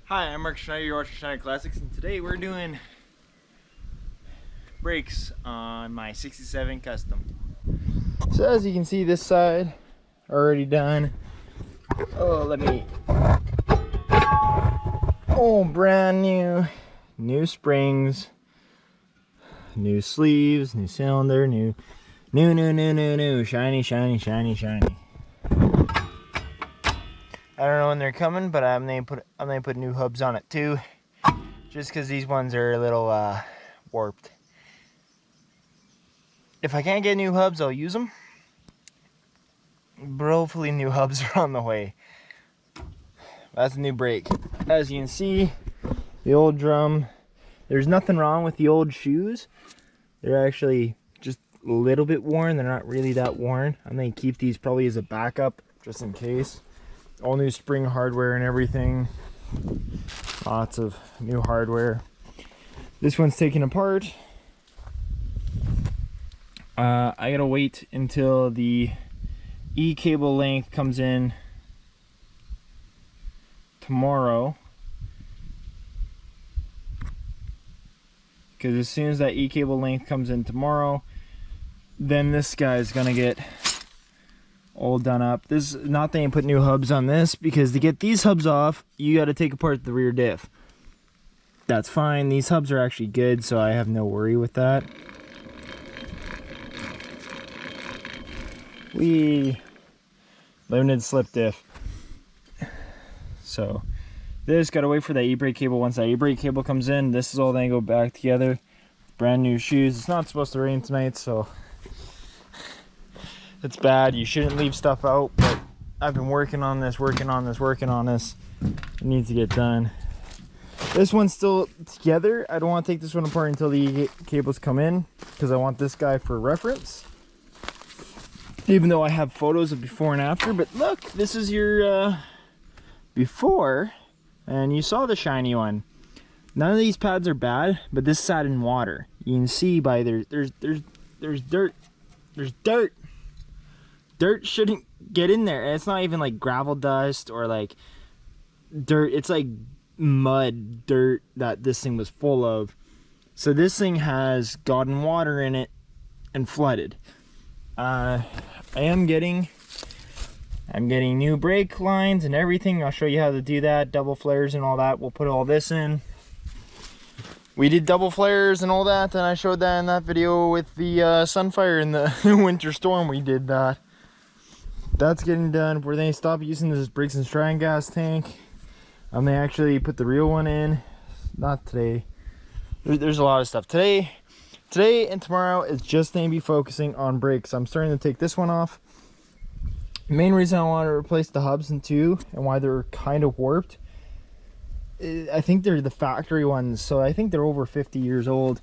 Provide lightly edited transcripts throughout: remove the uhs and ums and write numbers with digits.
Hi, I'm Mark Schneider, you're watching Schneider Classics, and today we're doing brakes on my 67 Custom. So as you can see, this side already done. Brand new springs, new sleeves, new cylinder, new, shiny. I don't know when they're coming, but I'm gonna put new hubs on it too, just because these ones are a little warped. If I can't get new hubs, I'll use them. But hopefully new hubs are on the way. That's a new brake. As you can see, the old drum, there's nothing wrong with the old shoes. They're actually just a little bit worn. They're not really that worn. I'm gonna keep these probably as a backup, just in case. All new spring hardware and everything. Lots of new hardware. This one's taken apart. I gotta wait until the E-cable length comes in tomorrow, because as soon as that E-cable length comes in tomorrow, then this guy's gonna get all done up. This is not that I put new hubs on this, because to get these hubs off, you got to take apart the rear diff. That's fine. These hubs are actually good, so I have no worry with that. Limited slip diff. So this gotta wait for that e-brake cable. Once that e-brake cable comes in, this is all then go back together. Brand new shoes. It's not supposed to rain tonight, so it's bad. You shouldn't leave stuff out, but I've been working on this. It needs to get done. This one's still together. I don't want to take this one apart until the cables come in, because I want this guy for reference. Even though I have photos of before and after, but look, this is your before, and you saw the shiny one. None of these pads are bad, but this sat in water. You can see by there's dirt. There's dirt. Dirt shouldn't get in there, and it's not even like gravel dust or like dirt. It's like mud, dirt that this thing was full of. So this thing has gotten water in it and flooded. I'm getting new brake lines and everything. I'll show you how to do that, double flares and all that. We'll put all this in. We did double flares and all that, and I showed that in that video with the Sunfire in the winter storm. We did that. That's getting done. We're going to stop using this brakes and strand gas tank. I'm going to actually put the real one in. Not today. There's a lot of stuff. Today and tomorrow is just going to be focusing on brakes. I'm starting to take this one off. The main reason I want to replace the hubs in two, and why they're kind of warped, I think they're the factory ones, so I think they're over 50 years old.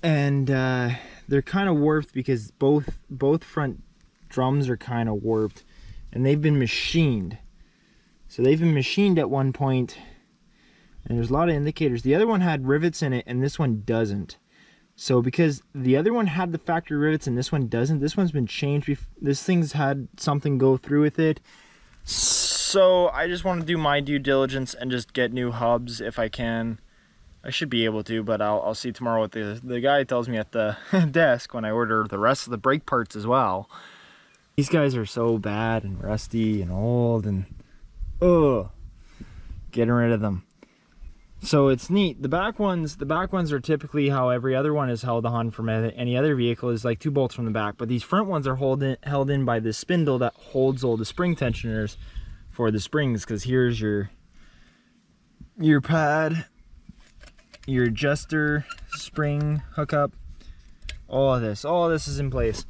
And they're kind of warped because both front drums are kind of warped, and they've been machined. So they've been machined at one point, and there's a lot of indicators. The other one had rivets in it, and this one doesn't. So because the other one had the factory rivets and this one doesn't, this one's been changed. This thing's had something go through with it. So I just want to do my due diligence and just get new hubs if I can. I should be able to, but I'll see tomorrow what the guy tells me at the desk when I order the rest of the brake parts as well. These guys are so bad and rusty and old, and getting rid of them. So it's neat. The back ones are typically how every other one is held on from any other vehicle, is like 2 bolts from the back. But these front ones are held in by this spindle that holds all the spring tensioners for the springs. Because here's your pad, your adjuster, spring hookup, all of this is in place.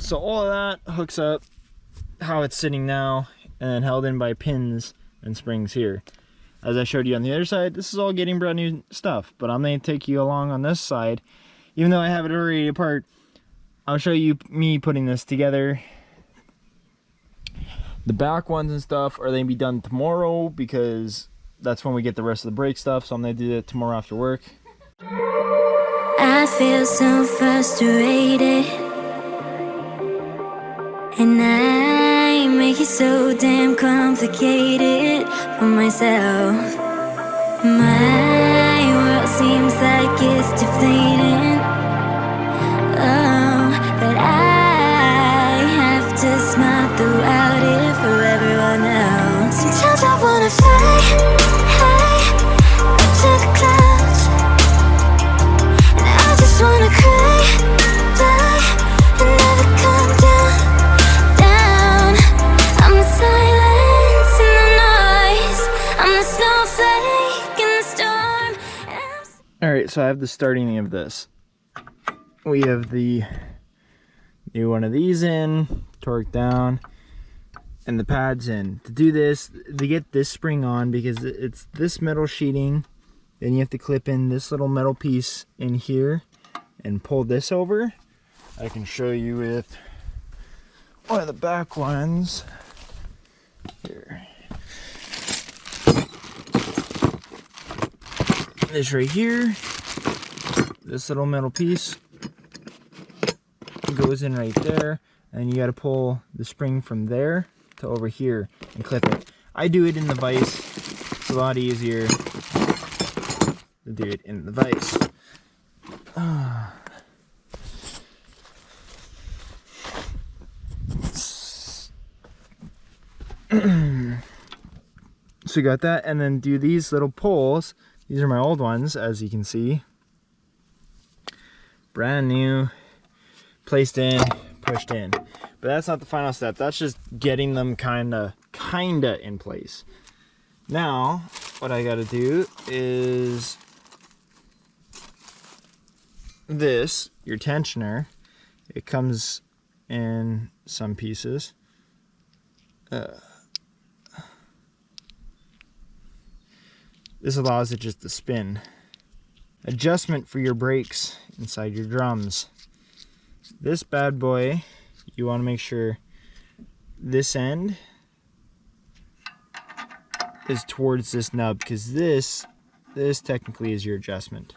So all of that hooks up how it's sitting now, and then held in by pins and springs here. As I showed you on the other side, this is all getting brand new stuff, but I'm going to take you along on this side. Even though I have it already apart, I'll show you me putting this together. The back ones and stuff are going to be done tomorrow, because that's when we get the rest of the brake stuff, so I'm going to do that tomorrow after work. I feel so frustrated, and I'm make it so damn complicated for myself. My world seems like it's deflating. Oh, but I have to smile throughout it for everyone else. Sometimes I wanna fly high up to the clouds, and I just wanna cry, die, and never come down. I'm the silence in the noise, I'm the snowflake in the storm, and All right, so I have the starting of this. We have the new one of these in, torque down, and the pads in. To do this, to get this spring on, because it's this metal sheeting, then you have to clip in this little metal piece in here and pull this over. I can show you with one of the back ones. Here. This right here, this little metal piece goes in right there, and you got to pull the spring from there to over here and clip it. I do it in the vise. It's a lot easier to do it in the vise. So you got that, and then do these little pulls. These are my old ones, as you can see. Brand new, placed in, pushed in. But that's not the final step. That's just getting them kinda in place. Now, what I gotta do is this, your tensioner. It comes in some pieces. This allows it just to spin. Adjustment for your brakes inside your drums. This bad boy, you want to make sure this end is towards this nub, because this technically is your adjustment.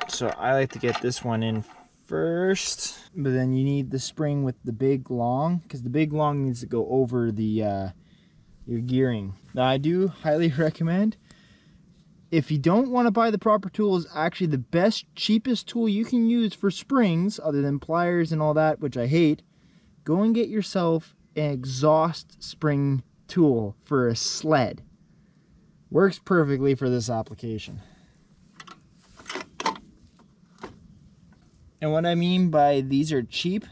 So I like to get this one in first, but then you need the spring with the big long, because the big long needs to go over the your gearing. Now I do highly recommend, if you don't want to buy the proper tools, actually the best, cheapest tool you can use for springs, other than pliers and all that, which I hate, go and get yourself an exhaust spring tool for a sled. Works perfectly for this application. And what I mean by these are cheap,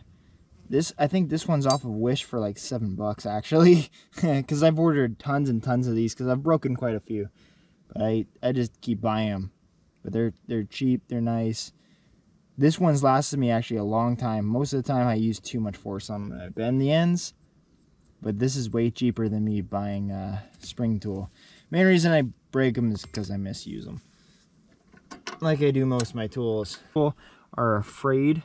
I think this one's off of Wish for like $7 actually, because I've ordered tons and tons of these, because I've broken quite a few. But I just keep buying them. But they're cheap, they're nice. This one's lasted me actually a long time. Most of the time I use too much force on them. I bend the ends, but this is way cheaper than me buying a spring tool. Main reason I break them is because I misuse them, like I do most of my tools. People are afraid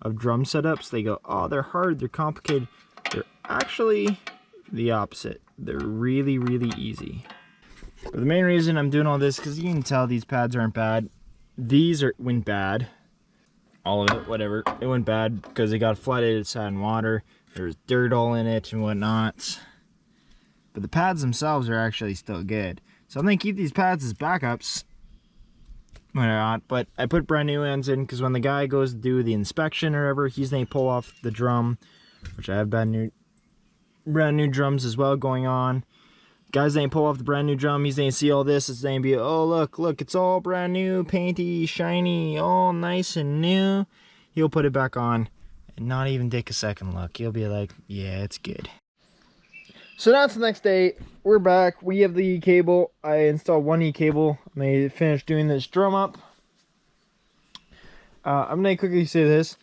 of drum setups. They go, oh, they're hard, they're complicated. They're actually the opposite. They're really, really easy. But the main reason I'm doing all this, because you can tell these pads aren't bad. These went bad. All of it, whatever. It went bad because it got flooded, it sat in water. There was dirt all in it and whatnot. But the pads themselves are actually still good. So I'm going to keep these pads as backups. Why not? But I put brand new ends in, because when the guy goes to do the inspection or whatever, he's going to pull off the drum, which I have brand new drums as well going on. Guys, they pull off the brand new drum, he's going to see all this, it's going to be, oh look, it's all brand new, painty, shiny, all nice and new. He'll put it back on and not even take a second look. He'll be like, yeah, it's good. So that's the next day. We're back. We have the E-cable. I installed one E-cable. I'm going to finish doing this drum up. I'm going to quickly say this.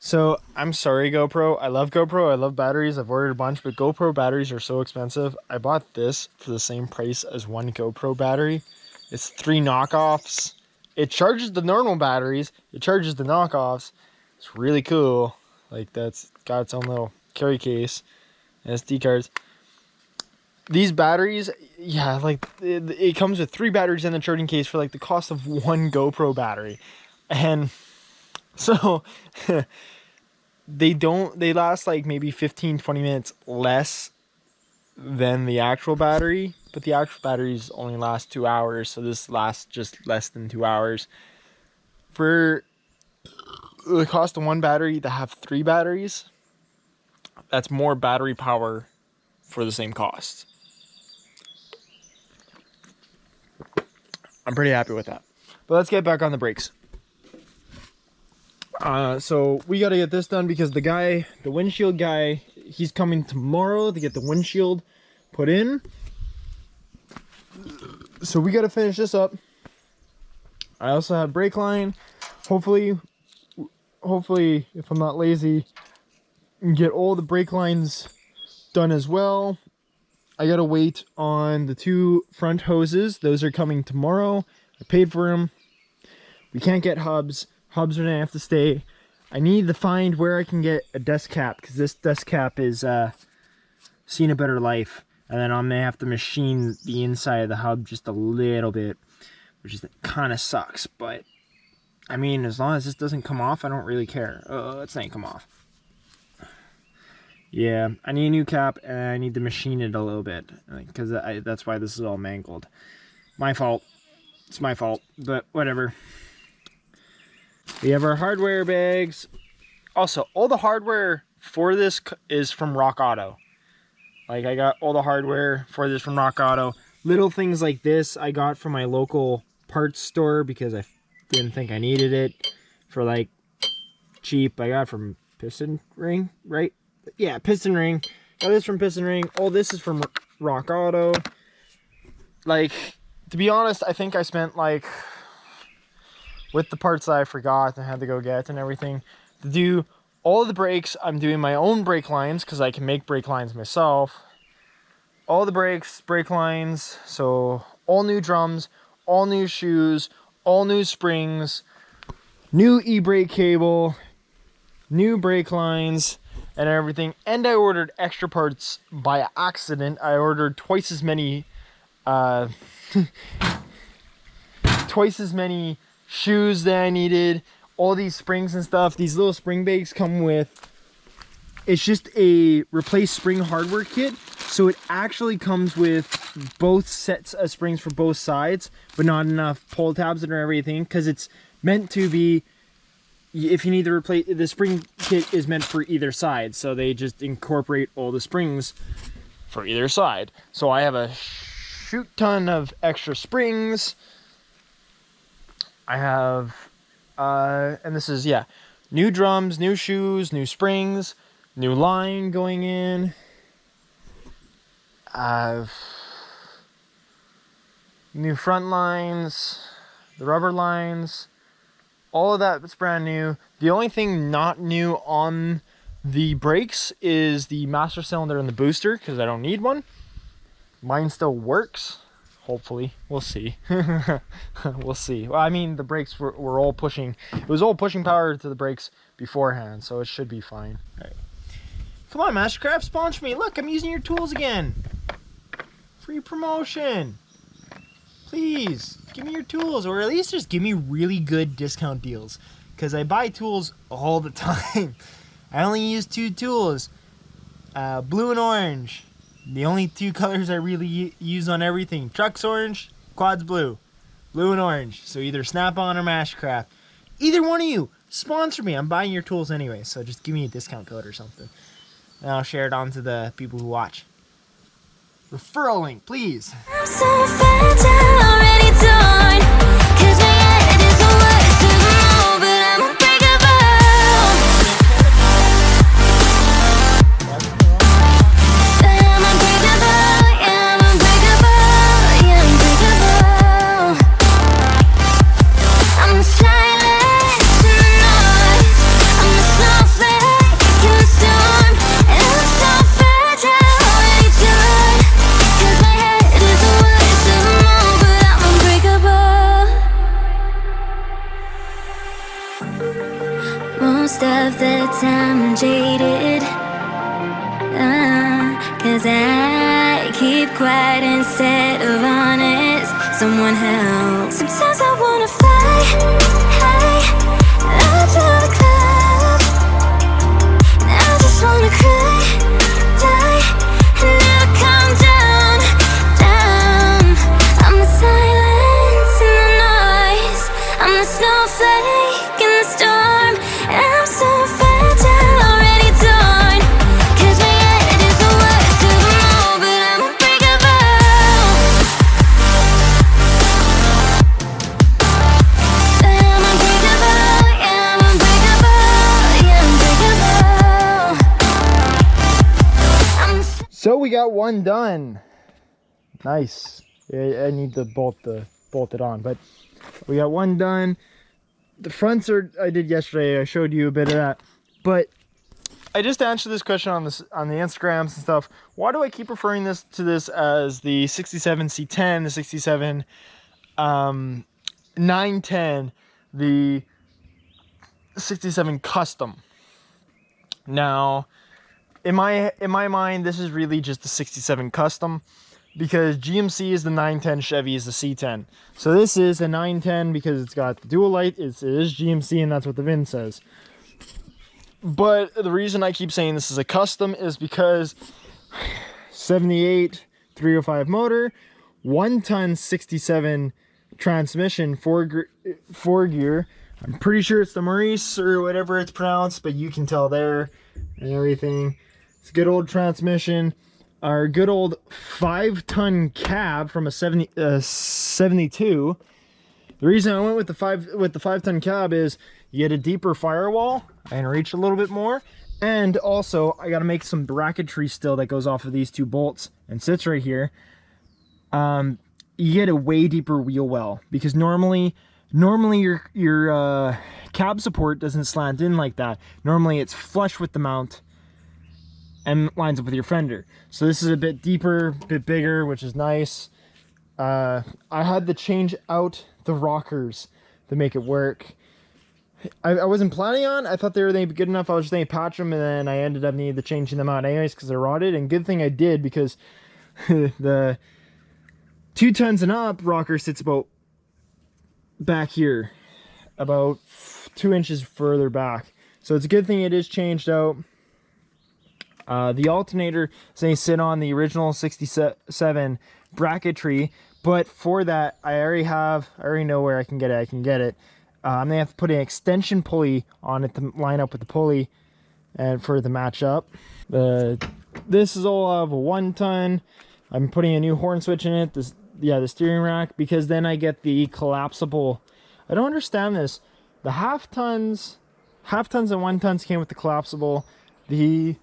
So, I'm sorry, GoPro. I love GoPro. I love batteries. I've ordered a bunch, but GoPro batteries are so expensive. I bought this for the same price as one GoPro battery. It's 3 knockoffs. It charges the normal batteries. It charges the knockoffs. It's really cool. Like, that's got its own little carry case. SD cards. These batteries, yeah, like, it comes with 3 batteries in the charging case for, like, the cost of one GoPro battery. And so... they last like maybe 15-20 minutes less than the actual battery, but the actual batteries only last 2 hours, so this lasts just less than 2 hours. For the cost of one battery to have 3 batteries, that's more battery power for the same cost. I'm pretty happy with that. But let's get back on the brakes. So we got to get this done because the windshield guy, he's coming tomorrow to get the windshield put in. So we got to finish this up. I also have brake line. Hopefully, if I'm not lazy, get all the brake lines done as well. I gotta wait on the 2 front hoses. Those are coming tomorrow. I paid for them. We can't get hubs. Hubs are gonna have to stay. I need to find where I can get a dust cap, because this dust cap is seen a better life. And then I'm gonna have to machine the inside of the hub just a little bit, which is kind of sucks. But I mean, as long as this doesn't come off, I don't really care. It's not come off. Yeah, I need a new cap, and I need to machine it a little bit, because that's why this is all mangled. My fault. It's my fault, but whatever. We have our hardware bags. Also, all the hardware for this is from Rock Auto. Like, I got all the hardware for this from Rock Auto. Little things like this I got from my local parts store because I didn't think I needed it for, like, cheap. I got it from Piston Ring, right? Yeah, Piston Ring. Got this from Piston Ring. All this is from Rock Auto. Like, to be honest, I think I spent, like, with the parts that I forgot and had to go get and everything, to do all of the brakes. I'm doing my own brake lines because I can make brake lines myself. All the brakes, brake lines. So all new drums, all new shoes, all new springs, new e-brake cable, new brake lines, and everything. And I ordered extra parts by accident. I ordered twice as many shoes that I needed. All these springs and stuff. These little spring bags come with, it's just a replace spring hardware kit. So it actually comes with both sets of springs for both sides, but not enough pull tabs and everything, because it's meant to be, if you need to replace, the spring kit is meant for either side. So they just incorporate all the springs for either side. So I have a shoot ton of extra springs. I have, and this is, yeah, new drums, new shoes, new springs, new line going in. New front lines, the rubber lines, all of that is brand new. The only thing not new on the brakes is the master cylinder and the booster, because I don't need one. Mine still works. Hopefully, we'll see. We'll see. Well, I mean, the brakes were all pushing. It was all pushing power to the brakes beforehand, so it should be fine. All right. Come on, Mastercraft, sponsor me. Look, I'm using your tools again. Free promotion. Please, give me your tools, or at least just give me really good discount deals, because I buy tools all the time. I only use 2 tools, blue and orange. The only 2 colors I really use on everything. Truck's orange, quad's blue. Blue and orange. So either Snap-on or Mastercraft. Either one of you, sponsor me. I'm buying your tools anyway, so just give me a discount code or something. And I'll share it on to the people who watch. Referral link, please. I'm so fragile, already torn. 'Cause my head is the worst of them all, but I'm unbreakable. I'm unbreakable, yeah, I'm unbreakable, yeah, I'm unbreakable. I'm the silence in the noise. I'm the snowflake in the storm, and I'm so fragile, already torn. 'Cause my head is the worst of them all, but I'm unbreakable. Most of the time I'm jaded, 'cause I keep quiet instead of honest. Someone help. Sometimes I wanna fly high, up to the clouds, just wanna cry, die, and never calm down, down. I'm the silence in the noise, I'm the snowflake in the storm, and I'm so fragile, already torn. 'Cause my head is the worst of them all, but I'm unbreakable. I'm unbreakable, yeah, I'm unbreakable, yeah, I'm unbreakable. So we got one done. Nice. I need to bolt it on, but we got one done. The fronts are I did yesterday. I showed you a bit of that, but I just answered this question on the Instagrams and stuff. Why do I keep referring to this as the 67 C10, the 67 910, the 67 Custom? Now, in my mind, this is really just the 67 Custom, because GMC is the 910, Chevy is the C10. So this is a 910 because it's got the dual light. It is GMC, and that's what the VIN says. But the reason I keep saying this is a Custom is because 78 305 motor, 1-ton 67 transmission, four gear. I'm pretty sure it's the Maurice or whatever it's pronounced, but you can tell there and everything. It's a good old transmission. Our good old 5-ton cab from a 72. The reason I went with the 5-ton cab is you get a deeper firewall. I can reach a little bit more, and also I got to make some bracketry still that goes off of these two bolts and sits right here. You get a way deeper wheel well, because normally your cab support doesn't slant in like that. Normally it's flush with the mount and lines up with your fender. So this is a bit deeper, a bit bigger, which is nice. I had to change out the rockers to make it work. I wasn't planning on. I thought they were good enough. I was just going to patch them, and then I ended up needing to changing them out anyways because they're rotted. And good thing I did, because the 2 tons and up rocker sits about back here, about 2 inches further back. So it's a good thing it is changed out. The alternator is going to sit on the original 67 bracketry, but for that I already know where I can get it. I'm gonna have to put an extension pulley on it to line up with the pulley and for it to match up. This is all of a 1-ton. I'm putting a new horn switch in it. The steering rack, because then I get the collapsible. I don't understand this. The half tons and 1-tons came with the collapsible. The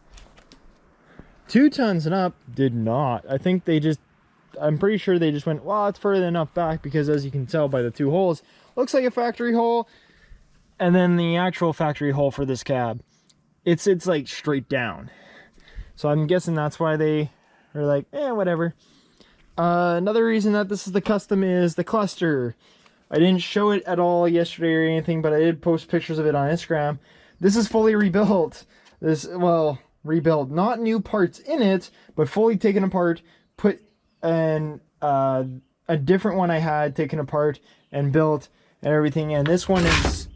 2 tons and up did not. I'm pretty sure they just went, well, it's further enough back, because as you can tell by the 2 holes, looks like a factory hole. And then the actual factory hole for this cab, it's like straight down. So I'm guessing that's why they are like, whatever. Another reason that this is the Custom is the cluster. I didn't show it at all yesterday or anything, but I did post pictures of it on Instagram. This is fully rebuilt. Rebuilt, not new parts in it, but fully taken apart, put in a different one I had taken apart and built and everything. And this one is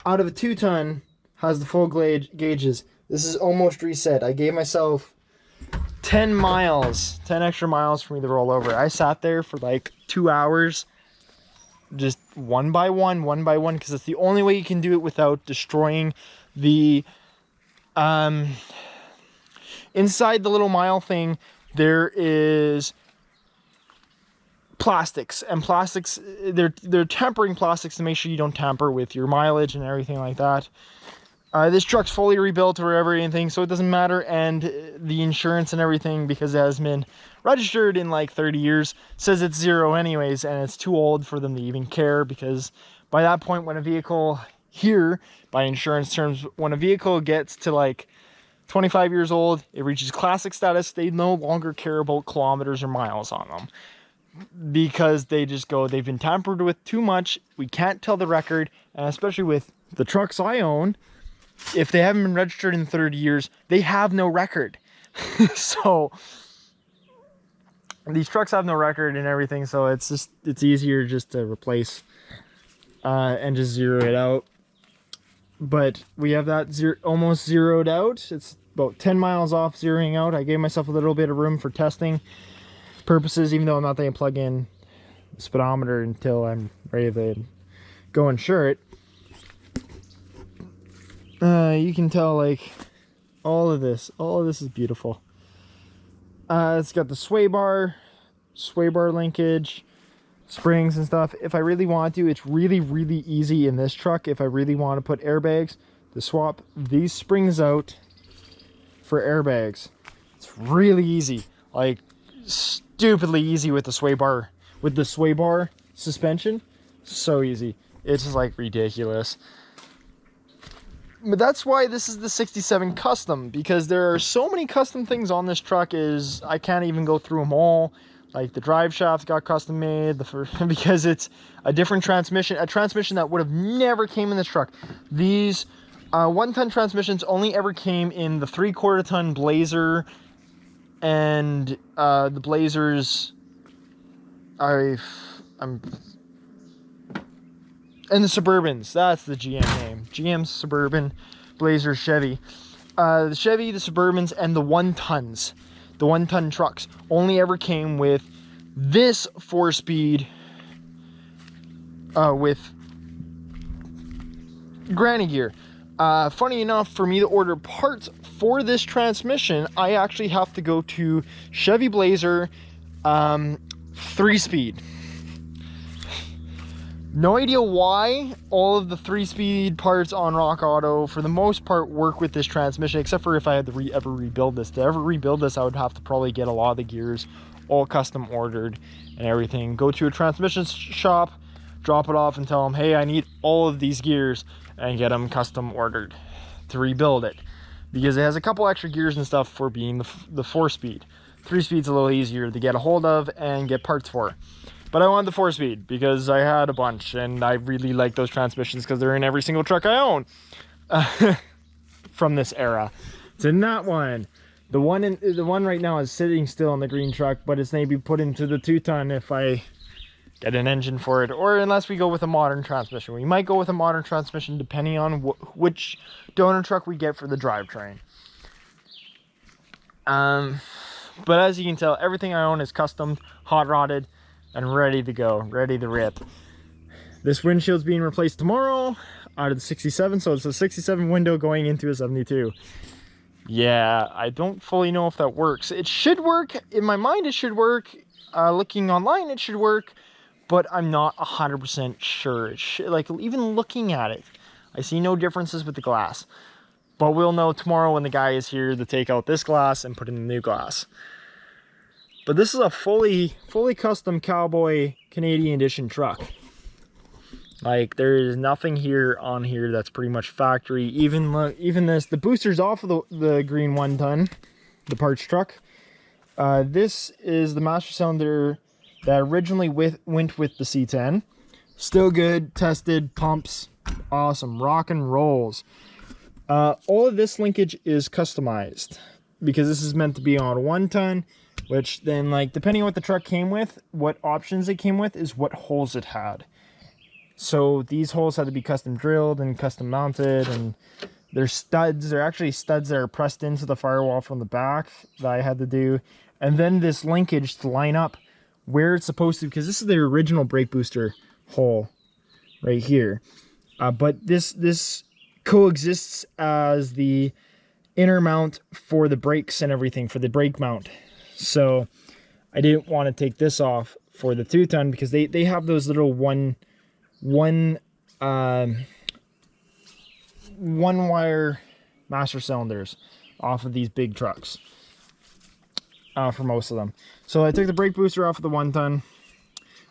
out of a 2-ton, has the full gauges. This is almost reset. I gave myself 10 extra miles for me to roll over. I sat there for like 2 hours, just one by one, because it's the only way you can do it without destroying the inside the little mile thing. There is plastics, and plastics, they're tempering plastics to make sure you don't tamper with your mileage and everything like that. This truck's fully rebuilt or anything, so it doesn't matter. And the insurance and everything, because it has been registered in like 30 years, says it's 0 anyways, and it's too old for them to even care, because by that point, when a vehicle here, by insurance terms, when a vehicle gets to like 25 years old, it reaches classic status, they no longer care about kilometers or miles on them, because they just go, they've been tampered with too much, we can't tell the record. And especially with the trucks I own, if they haven't been registered in 30 years, they have no record. So these trucks have no record and everything, so it's easier just to replace and just zero it out. But we have that almost zeroed out. It's about 10 miles off zeroing out. I gave myself a little bit of room for testing purposes, even though I'm not going to plug in the speedometer until I'm ready to go insure it. You can tell, like, all of this is beautiful. It's got the sway bar linkage, springs and stuff. If I really want to, it's really easy in this truck. If I really want to put airbags, to swap these springs out for airbags. It's really easy, like stupidly easy with the sway bar suspension. So easy. It's just like ridiculous. But that's why this is the 67 Custom, because there are so many custom things on this truck is I can't even go through them all. Like the drive shaft got custom made because it's a different transmission, a transmission that would have never came in this truck. These 1-ton transmissions only ever came in the 3/4 ton Blazer and the Blazers. And the Suburbans, that's the GM name. GM Suburban, Blazer, Chevy. The Chevy, the Suburbans, and the 1-tons. The 1-ton trucks only ever came with this 4-speed with granny gear. Funny enough, for me to order parts for this transmission, I actually have to go to Chevy Blazer 3-speed. No idea why all of the 3-speed parts on Rock Auto, for the most part, work with this transmission, except for if I had to ever rebuild this. To ever rebuild this, I would have to probably get a lot of the gears all custom ordered and everything. Go to a transmission shop, drop it off and tell them, hey, I need all of these gears, and get them custom ordered to rebuild it. Because it has a couple extra gears and stuff for being the 4-speed. 3-speed's a little easier to get a hold of and get parts for. But I wanted the 4-speed because I had a bunch, and I really like those transmissions because they're in every single truck I own from this era. So not one. The one right now is sitting still on the green truck, but it's maybe put into the 2-ton if I get an engine for it, or unless we go with a modern transmission. We might go with a modern transmission depending on which donor truck we get for the drivetrain. But as you can tell, everything I own is custom, hot rodded, and ready to go, ready to rip. This windshield's being replaced tomorrow out of the 67, so it's a 67 window going into a 72. Yeah, I don't fully know if that works. It should work. In my mind, it should work. Looking online, it should work, but I'm not 100% sure. It should, like, even looking at it, I see no differences with the glass. But we'll know tomorrow when the guy is here to take out this glass and put in the new glass. But this is a fully custom Cowboy Canadian Edition truck. Like, there is nothing here on here that's pretty much factory. Even this, the booster's off of the green 1-ton, the parts truck. This is the master cylinder that originally went with the C10. Still good, tested, pumps, awesome, rock and rolls. All of this linkage is customized because this is meant to be on a 1-ton. Which then, like, depending on what the truck came with, what options it came with is what holes it had. So these holes had to be custom drilled and custom mounted, and they're studs. They're actually studs that are pressed into the firewall from the back that I had to do. And then this linkage to line up where it's supposed to, because this is the original brake booster hole right here. But this coexists as the inner mount for the brakes and everything, for the brake mount. So I didn't want to take this off for the 2-ton because they have those little one wire master cylinders off of these big trucks for most of them. So I took the brake booster off of the 1-ton.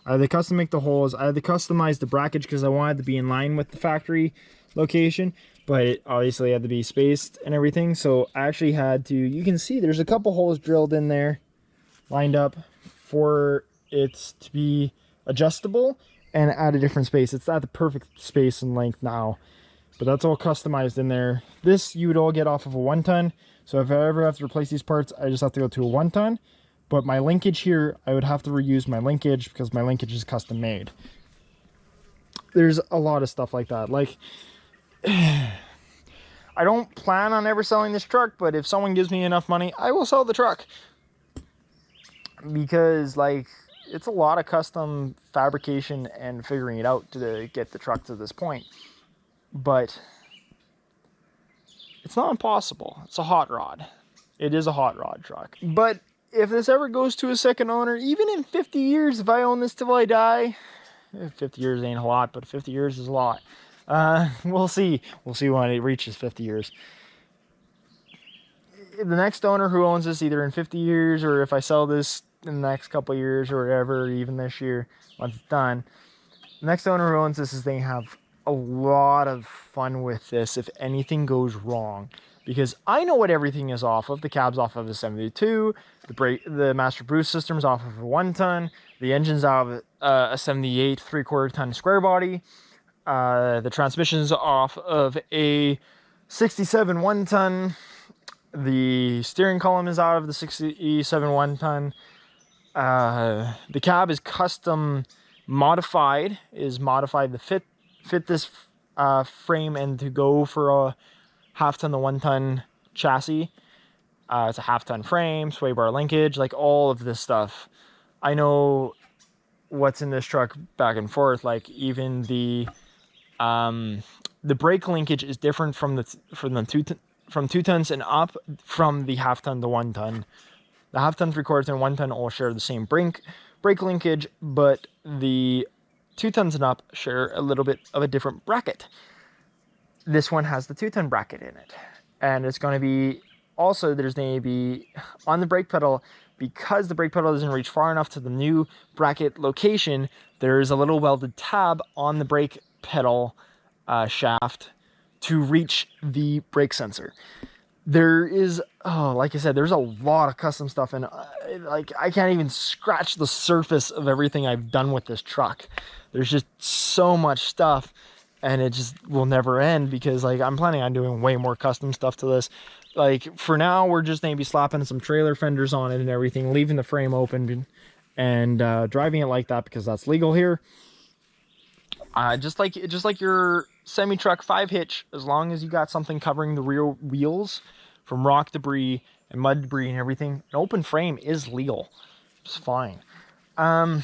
I had to custom make the holes. I had to customize the brackage because I wanted to be in line with the factory location, but it obviously had to be spaced and everything. So I actually had to, you can see there's a couple holes drilled in there, lined up for it to be adjustable and add a different space. It's at the perfect space and length now, but that's all customized in there. This you would all get off of a 1-ton. So if I ever have to replace these parts, I just have to go to a 1-ton. But my linkage here, I would have to reuse my linkage because my linkage is custom made. There's a lot of stuff like that. Like, I don't plan on ever selling this truck, but if someone gives me enough money, I will sell the truck. Because, like, it's a lot of custom fabrication and figuring it out to get the truck to this point. But it's not impossible. It's a hot rod. It is a hot rod truck. But if this ever goes to a second owner, even in 50 years, if I own this till I die, 50 years ain't a lot, but 50 years is a lot. We'll see. We'll see when it reaches 50 years. The next owner who owns this, either in 50 years or if I sell this in the next couple of years or whatever, even this year, once it's done, the next owner who owns this is they have a lot of fun with this if anything goes wrong. Because I know what everything is off of. The cab's off of a 72, the master boost system's off of a 1-ton, the engine's out of a 78 3/4 ton square body, the transmission's off of a 67 1-ton, the steering column is out of the 67 1-ton, the cab is custom modified, to fit this frame and to go for a 1/2 ton to 1-ton chassis. It's a 1/2 ton frame, sway bar linkage, like all of this stuff. I know what's in this truck back and forth. Like even the brake linkage is different from from 2 tons and up from the 1/2 ton to 1-ton. The 1/2 ton, 3/4 ton, 1-ton all share the same brake linkage, but the 2 tons and up share a little bit of a different bracket. This one has the 2-ton bracket in it, and it's going to be also, there's going to be on the brake pedal, because the brake pedal doesn't reach far enough to the new bracket location, there's a little welded tab on the brake pedal shaft to reach the brake sensor. There is, like I said, there's a lot of custom stuff, and like I can't even scratch the surface of everything I've done with this truck. There's just so much stuff, and it just will never end, because like I'm planning on doing way more custom stuff to this. Like for now, we're just maybe slapping some trailer fenders on it and everything, leaving the frame open and driving it like that because that's legal here. Just like your semi truck 5-hitch, as long as you got something covering the rear wheels from rock debris and mud debris and everything, an open frame is legal. It's fine. I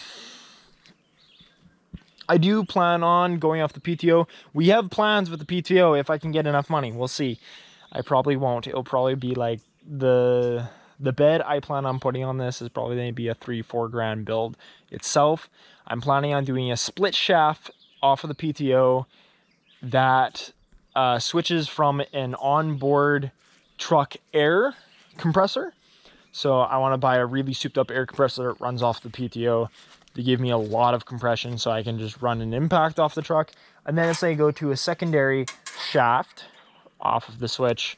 do plan on going off the PTO. We have plans with the PTO if I can get enough money. We'll see. I probably won't. It'll probably be like the bed I plan on putting on this is probably going to be a 3-4 grand build itself. I'm planning on doing a split shaft off of the PTO that switches from an onboard truck air compressor. So I want to buy a really souped up air compressor that runs off the PTO to give me a lot of compression so I can just run an impact off the truck. And then it's going to go to a secondary shaft off of the switch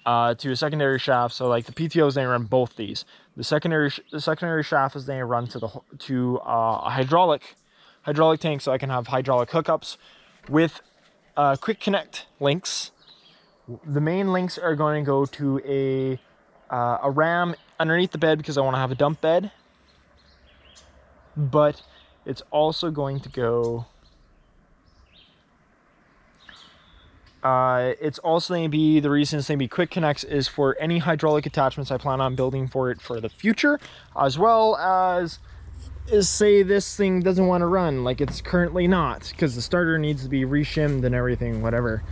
to a secondary shaft. So like the PTO is going to run both these. The secondary shaft is going to run to a hydraulic tank, so I can have hydraulic hookups with quick connect links. The main links are going to go to a ram underneath the bed because I want to have a dump bed. But it's also going to go, it's also going to be, the reason it's going to be quick connects is for any hydraulic attachments I plan on building for it for the future, as well as say this thing doesn't want to run like it's currently not, because the starter needs to be reshimmed and everything, whatever.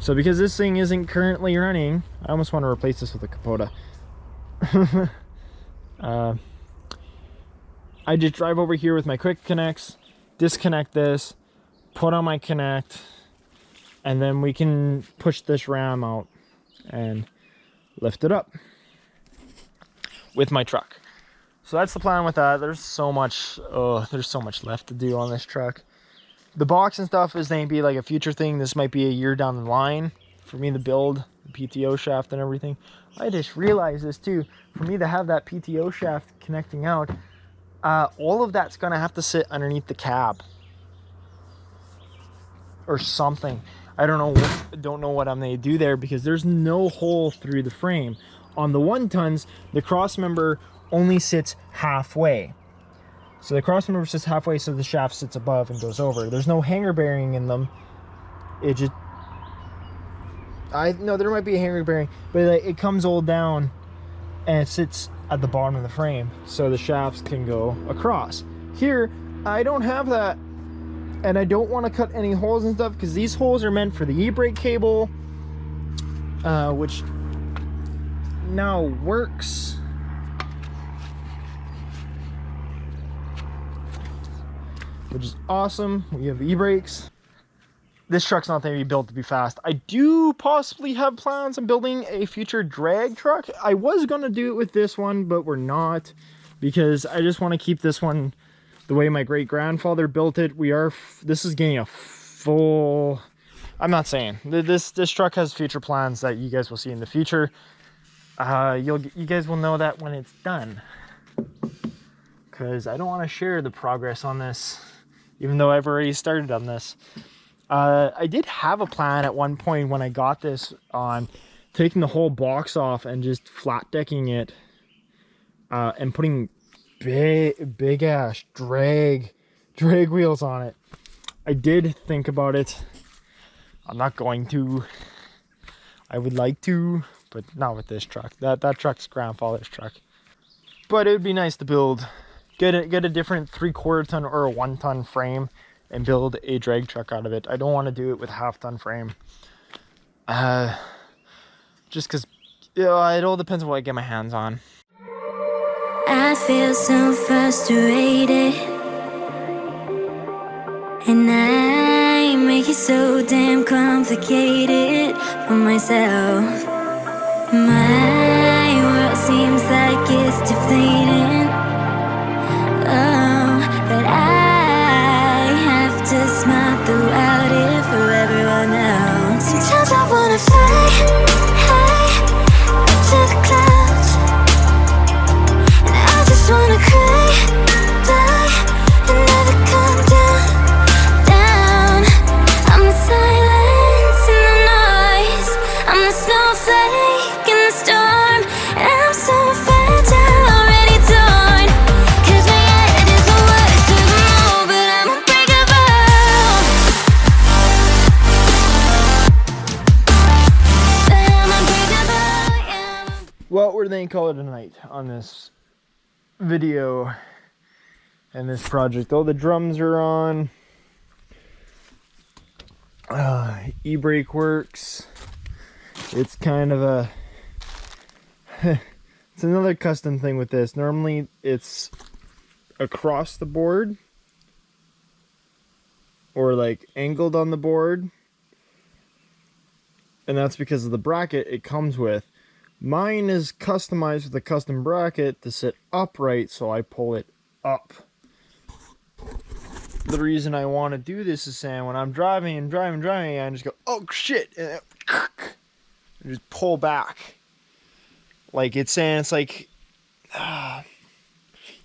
So because this thing isn't currently running, I almost want to replace this with a Kubota. I just drive over here with my quick connects, disconnect this, put on my connect, and then we can push this ram out and lift it up with my truck. So that's the plan with that. There's so much left to do on this truck. The box and stuff is going to be like a future thing. This might be a year down the line for me to build the PTO shaft and everything. I just realized this too. For me to have that PTO shaft connecting out, all of that's going to have to sit underneath the cab or something. I don't know what I'm going to do there because there's no hole through the frame. On the 1-tons, the cross member only sits halfway. So the cross member sits halfway, so the shaft sits above and goes over. There's no hanger bearing in them. No, there might be a handbrake bearing, but like, it comes all down and it sits at the bottom of the frame so the shafts can go across. Here, I don't have that, and I don't want to cut any holes and stuff because these holes are meant for the e-brake cable, which now works. Which is awesome. We have e-brakes. This truck's not going to be built to be fast. I do possibly have plans on building a future drag truck. I was going to do it with this one, but we're not, because I just want to keep this one the way my great grandfather built it. This is getting a full, I'm not saying this truck has future plans that you guys will see in the future. You guys will know that when it's done, because I don't want to share the progress on this, even though I've already started on this. I did have a plan at one point when I got this on taking the whole box off and just flat decking it, and putting big ass drag wheels on it. I did think about it. I'm not going to. I would like to, but not with this truck. That truck's grandfather's truck. But it would be nice to build, get a different 3/4 ton or a 1 ton frame and build a drag truck out of it. I don't want to do it with a 1/2 ton frame. Just because, you know, it all depends on what I get my hands on. I feel so frustrated, and I make it so damn complicated for myself. My world seems like it's deflating. Oh, but I have to smile throughout it for everyone else. Sometimes I wanna fly high up to the clouds, and I just wanna cry, die, and never come down. I'm the silence in the noise, I'm the snowflake in the storm, and I'm so fragile, already torn. 'Cause my head is the worst of them all, but I'm unbreakable. But I'm unbreakable, yeah. Well, we're going to call it a night on this video and this project. All the drums are on. E-brake works. It's kind of a it's another custom thing with this. Normally it's across the board or like angled on the board, and that's because of the bracket it comes with. Mine is customized with a custom bracket to sit upright, so I pull it up. The reason I want to do this is saying when I'm driving and I just go, oh shit, and just pull back. Like it's saying, it's like,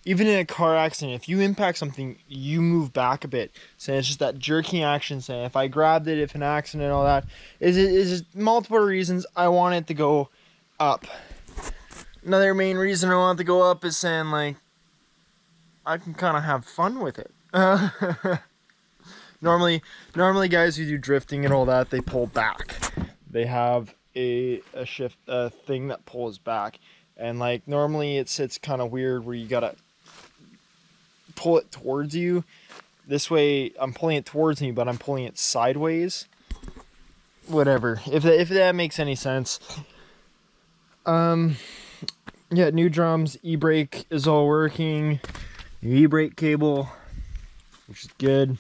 even in a car accident, if you impact something, you move back a bit. So it's just that jerking action, saying if I grabbed it, if an accident, all that. Is just multiple reasons I want it to go up. Another main reason I want it to go up is saying, like, I can kind of have fun with it. Normally guys who do drifting and all that, they pull back. They have a thing that pulls back, and like normally it sits kind of weird where you gotta pull it towards you. This way I'm pulling it towards me, but I'm pulling it sideways. Whatever, if that makes any sense. Yeah, new drums, e-brake is all working, new e-brake cable, which is good.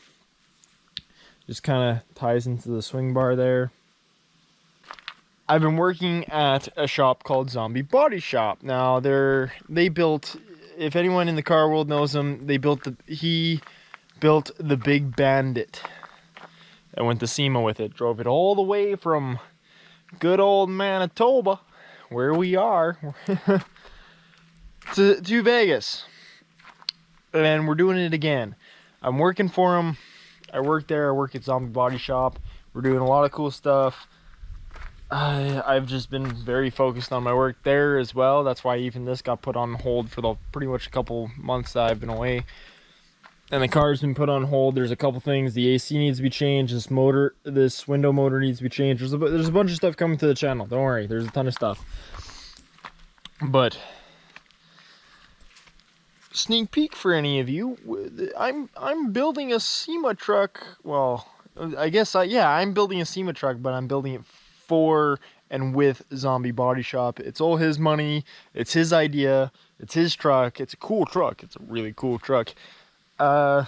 Just kind of ties into the swing bar there. I've been working at a shop called Zombie Body Shop. Now they built, if anyone in the car world knows him, he built the Big Bandit. I went to SEMA with it, drove it all the way from good old Manitoba, where we are, to Vegas. And we're doing it again. I'm working for him. I work there. I work at Zombie Body Shop. We're doing a lot of cool stuff. I've just been very focused on my work there as well. That's why even this got put on hold for pretty much a couple months that I've been away. and the car's been put on hold. There's a couple things. The AC needs to be changed. This window motor needs to be changed. There's a bunch of stuff coming to the channel. Don't worry. There's a ton of stuff. But sneak peek for any of you, I'm building a SEMA truck. Well, I guess I'm building a SEMA truck, but I'm building it for and with Zombie Body Shop. It's all his money. It's his idea. It's his truck. It's a cool truck. It's a really cool truck. So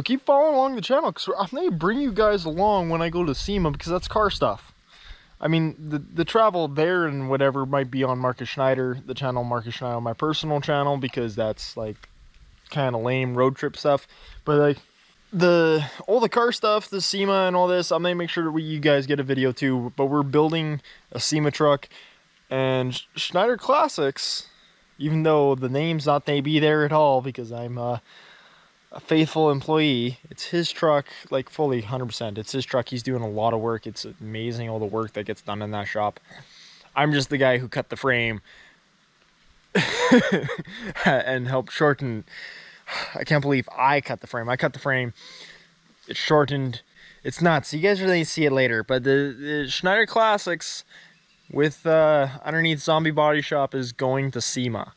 keep following along the channel, because I'm going to bring you guys along when I go to SEMA, because that's car stuff. I mean, the travel there and whatever might be on Marcus Schneider, the channel Marcus Schneider, my personal channel, because that's like kind of lame road trip stuff. But like all the car stuff, the SEMA and all this, I'm gonna make sure that you guys get a video too. But we're building a SEMA truck, and Schneider Classics, even though the name's not they be there at all, because I'm a faithful employee, it's his truck, like fully 100%. It's his truck. He's doing a lot of work. It's amazing all the work that gets done in that shop. I'm just the guy who cut the frame and helped shorten. I can't believe I cut the frame. I cut the frame. It's shortened. It's nuts. You guys really see it later. But the Schneider Classics with underneath Zombie Body Shop is going to SEMA.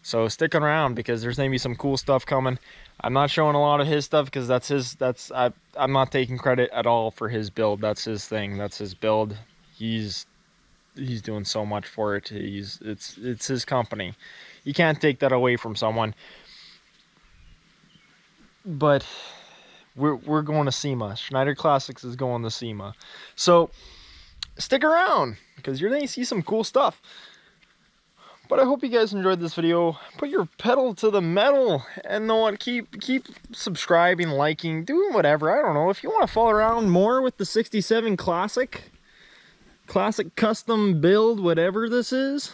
So stick around, because there's gonna be some cool stuff coming. I'm not showing a lot of his stuff, because I'm not taking credit at all for his build. That's his thing. That's his build. He's doing so much for it. It's his company. You can't take that away from someone. But we're going to SEMA. Schneider Classics is going to SEMA. So stick around, because you're going to see some cool stuff. But I hope you guys enjoyed this video. Put your pedal to the metal, and know what? Keep subscribing, liking, doing whatever. I don't know. If you want to follow around more with the 67 classic custom build, whatever this is.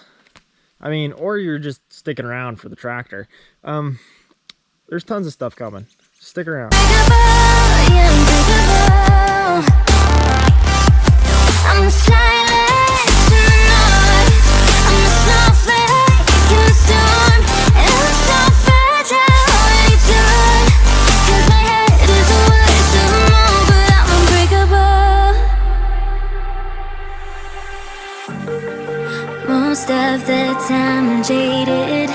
I mean, or you're just sticking around for the tractor. There's tons of stuff coming. Stick around. I'm silent to the noise. I'm a snowflake in the storm, and I'm so fragile when you're done. 'Cause my head is a waste of more, but I'm unbreakable. Most of the time I'm jaded.